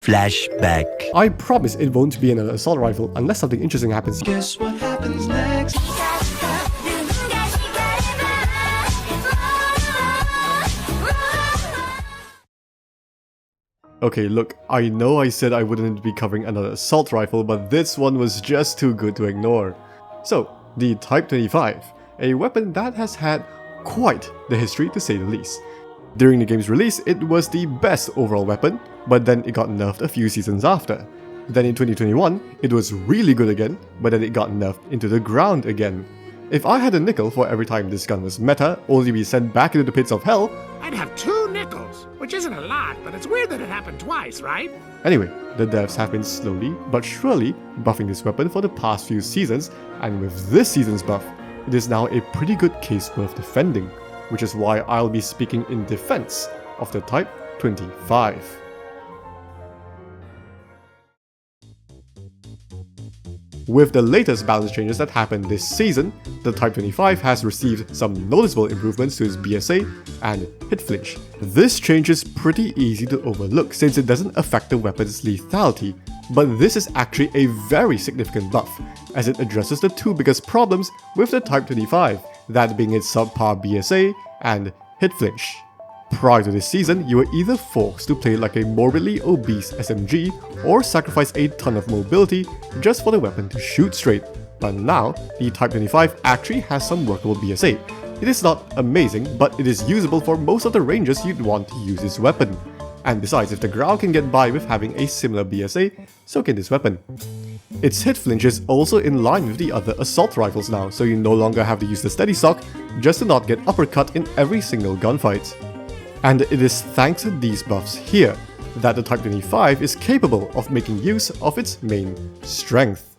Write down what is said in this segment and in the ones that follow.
Flashback. I promise it won't be another assault rifle unless something interesting happens. Guess what happens next? Okay, look, I know I said I wouldn't be covering another assault rifle, but this one was just too good to ignore. So, the Type 25, a weapon that has had quite the history to say the least. During the game's release, it was the best overall weapon, but then it got nerfed a few seasons after. Then in 2021, it was really good again, but then it got nerfed into the ground again. If I had a nickel for every time this gun was meta, only be sent back into the pits of hell, I'd have 2 nickels, which isn't a lot, but it's weird that it happened twice, right? Anyway, the devs have been slowly but surely buffing this weapon for the past few seasons, and with this season's buff, it is now a pretty good case worth defending, which is why I'll be speaking in defense of the Type 25. With the latest balance changes that happened this season, the Type 25 has received some noticeable improvements to its BSA and hit flinch. This change is pretty easy to overlook since it doesn't affect the weapon's lethality, but this is actually a very significant buff, as it addresses the two biggest problems with the Type 25, that being its subpar BSA and hit flinch. Prior to this season, you were either forced to play like a morbidly obese SMG or sacrifice a ton of mobility just for the weapon to shoot straight. But now, the Type 25 actually has some workable BSA. It is not amazing, but it is usable for most of the ranges you'd want to use this weapon. And besides, if the ground can get by with having a similar BSA, so can this weapon. Its hit flinch is also in line with the other assault rifles now, so you no longer have to use the steady stock just to not get uppercut in every single gunfight. And it is thanks to these buffs here that the Type 25 is capable of making use of its main strength.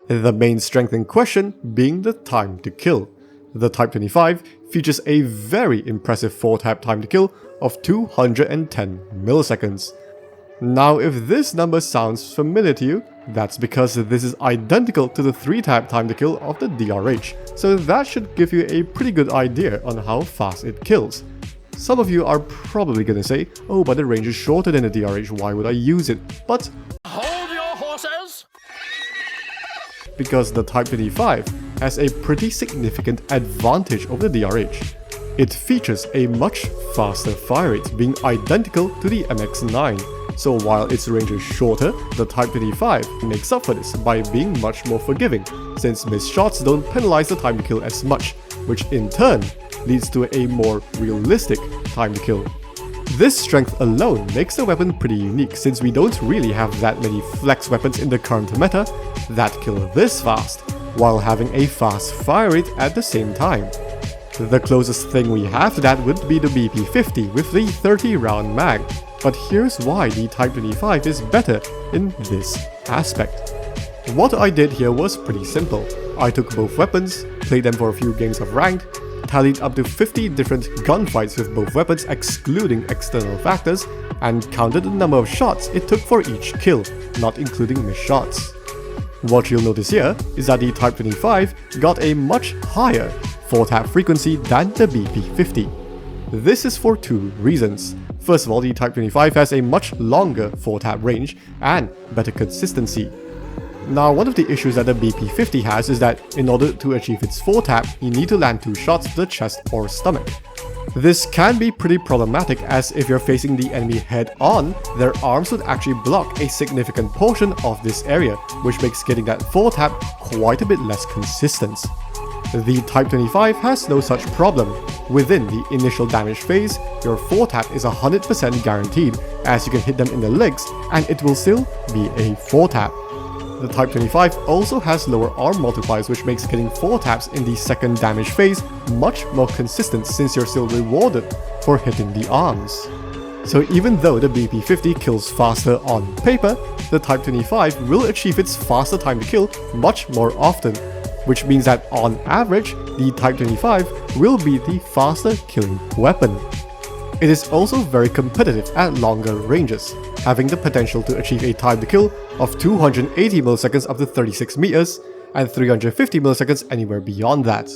The main strength in question being the time to kill. The Type 25 features a very impressive 4-tap time to kill of 210 milliseconds. Now if this number sounds familiar to you, that's because this is identical to the 3-tap time to kill of the DRH, so that should give you a pretty good idea on how fast it kills. Some of you are probably gonna say, oh, but the range is shorter than the DRH, why would I use it? But Hold your horses! Because the Type 25 has a pretty significant advantage over the DRH. It features a much faster fire rate, being identical to the MX-9. So while its range is shorter, the Type 25 makes up for this by being much more forgiving, since missed shots don't penalize the time to kill as much, which in turn leads to a more realistic time to kill. This strength alone makes the weapon pretty unique, since we don't really have that many flex weapons in the current meta that kill this fast, while having a fast fire rate at the same time. The closest thing we have to that would be the BP-50 with the 30-round mag, but here's why the Type 25 is better in this aspect. What I did here was pretty simple. I took both weapons, played them for a few games of ranked, tallied up to 50 different gunfights with both weapons excluding external factors, and counted the number of shots it took for each kill, not including missed shots. What you'll notice here is that the Type 25 got a much higher 4-tap frequency than the BP-50. This is for two reasons. First of all, the Type 25 has a much longer 4-tap range and better consistency. Now, one of the issues that the BP-50 has is that in order to achieve its 4-tap, you need to land 2 shots to the chest or stomach. This can be pretty problematic, as if you're facing the enemy head-on, their arms would actually block a significant portion of this area, which makes getting that 4-tap quite a bit less consistent. The Type 25 has no such problem. Within the initial damage phase, your 4-tap is 100% guaranteed, as you can hit them in the legs and it will still be a 4-tap. The Type 25 also has lower arm multipliers, which makes getting 4 taps in the second damage phase much more consistent, since you're still rewarded for hitting the arms. So even though the BP-50 kills faster on paper, the Type 25 will achieve its faster time to kill much more often, which means that on average, the Type 25 will be the faster killing weapon. It is also very competitive at longer ranges, having the potential to achieve a time to kill of 280 milliseconds up to 36 meters, and 350 milliseconds anywhere beyond that.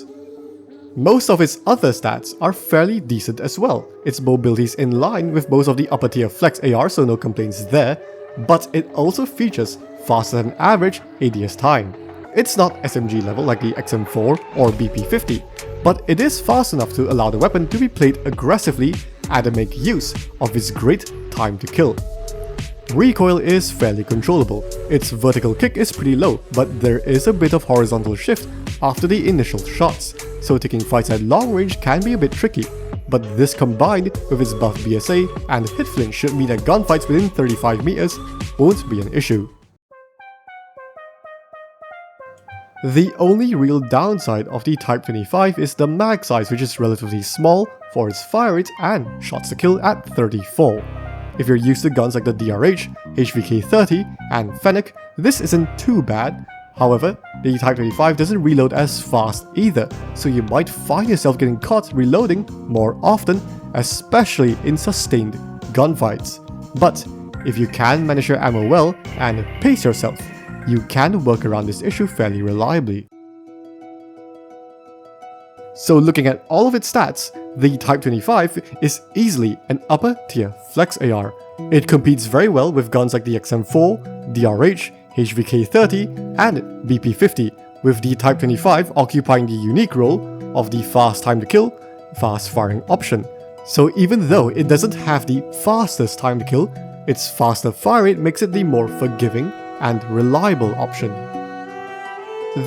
Most of its other stats are fairly decent as well. Its mobility is in line with most of the upper tier flex AR, so no complaints there, but it also features faster than average ADS time. It's not SMG level like the XM4 or BP50, but it is fast enough to allow the weapon to be played aggressively and to make use of its great time to kill. Recoil is fairly controllable. Its vertical kick is pretty low, but there is a bit of horizontal shift after the initial shots, so taking fights at long range can be a bit tricky, but this combined with its buff BSA and hit flinch should mean that gunfights within 35 meters won't be an issue. The only real downside of the Type 25 is the mag size, which is relatively small for its fire rate and shots to kill at 34. If you're used to guns like the DRH, HVK-30 and Fennec, this isn't too bad. However, the Type 25 doesn't reload as fast either, so you might find yourself getting caught reloading more often, especially in sustained gunfights. But if you can manage your ammo well and pace yourself, you can work around this issue fairly reliably. So looking at all of its stats, the Type 25 is easily an upper tier flex AR. It competes very well with guns like the XM4, DRH, HVK-30 and BP50, with the Type 25 occupying the unique role of the fast time to kill, fast firing option. So even though it doesn't have the fastest time to kill, its faster fire rate makes it the more forgiving and reliable option.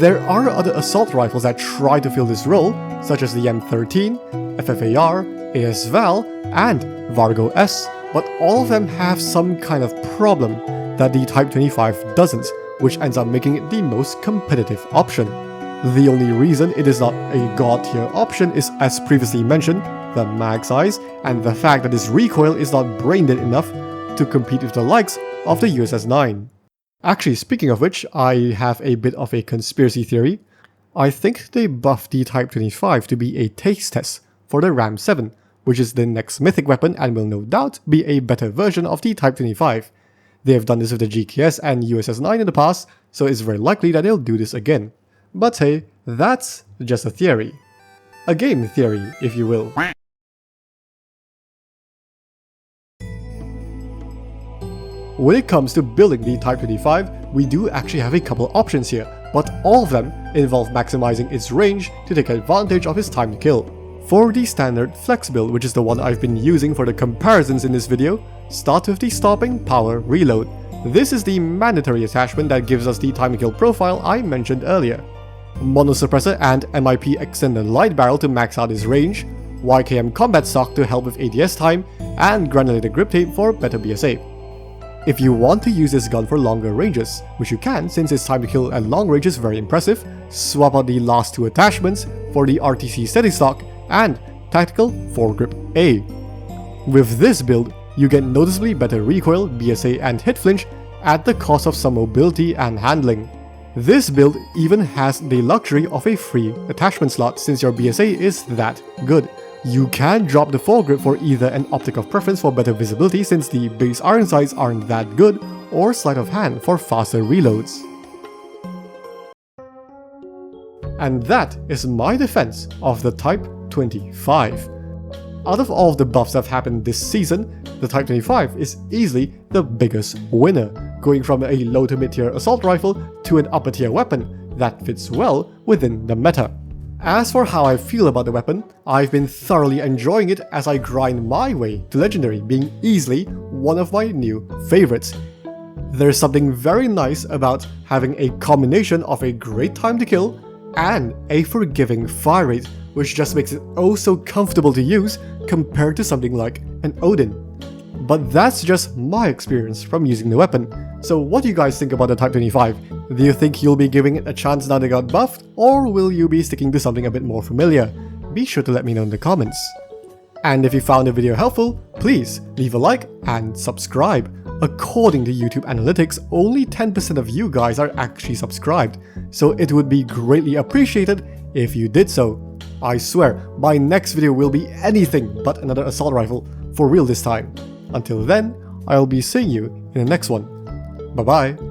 There are other assault rifles that try to fill this role, such as the M13, FFAR, AS-VAL, and Vargo S, but all of them have some kind of problem that the Type 25 doesn't, which ends up making it the most competitive option. The only reason it is not a god tier option is, as previously mentioned, the mag size and the fact that its recoil is not brain dead enough to compete with the likes of the USS-9. Actually, speaking of which, I have a bit of a conspiracy theory. I think they buffed the Type 25 to be a taste test for the Ram 7, which is the next mythic weapon and will no doubt be a better version of the Type 25. They have done this with the GKS and USS-9 in the past, so it's very likely that they'll do this again. But hey, that's just a theory. A game theory, if you will. When it comes to building the Type 25, we do actually have a couple options here, but all of them involve maximizing its range to take advantage of its time to kill. For the standard flex build, which is the one I've been using for the comparisons in this video, start with the stopping power reload. This is the mandatory attachment that gives us the time to kill profile I mentioned earlier. Mono suppressor and MIP extended light barrel to max out its range, YKM combat stock to help with ADS time, and granulated grip tape for better BSA. If you want to use this gun for longer ranges, which you can since its time to kill at long range is very impressive, swap out the last two attachments for the RTC steady stock and tactical foregrip A. With this build, you get noticeably better recoil, BSA and hit flinch at the cost of some mobility and handling. This build even has the luxury of a free attachment slot since your BSA is that good. You can drop the foregrip for either an optic of preference for better visibility since the base iron sights aren't that good, or sleight of hand for faster reloads. And that is my defense of the Type 25. Out of all of the buffs that have happened this season, the Type 25 is easily the biggest winner, going from a low to mid tier assault rifle to an upper tier weapon that fits well within the meta. As for how I feel about the weapon, I've been thoroughly enjoying it as I grind my way to Legendary, being easily one of my new favorites. There's something very nice about having a combination of a great time to kill and a forgiving fire rate, which just makes it oh so comfortable to use compared to something like an Odin. But that's just my experience from using the weapon. So what do you guys think about the Type 25? Do you think you'll be giving it a chance now they got buffed, or will you be sticking to something a bit more familiar? Be sure to let me know in the comments. And if you found the video helpful, please leave a like and subscribe. According to YouTube analytics, only 10% of you guys are actually subscribed, so it would be greatly appreciated if you did so. I swear, my next video will be anything but another assault rifle, for real this time. Until then, I'll be seeing you in the next one. Bye bye.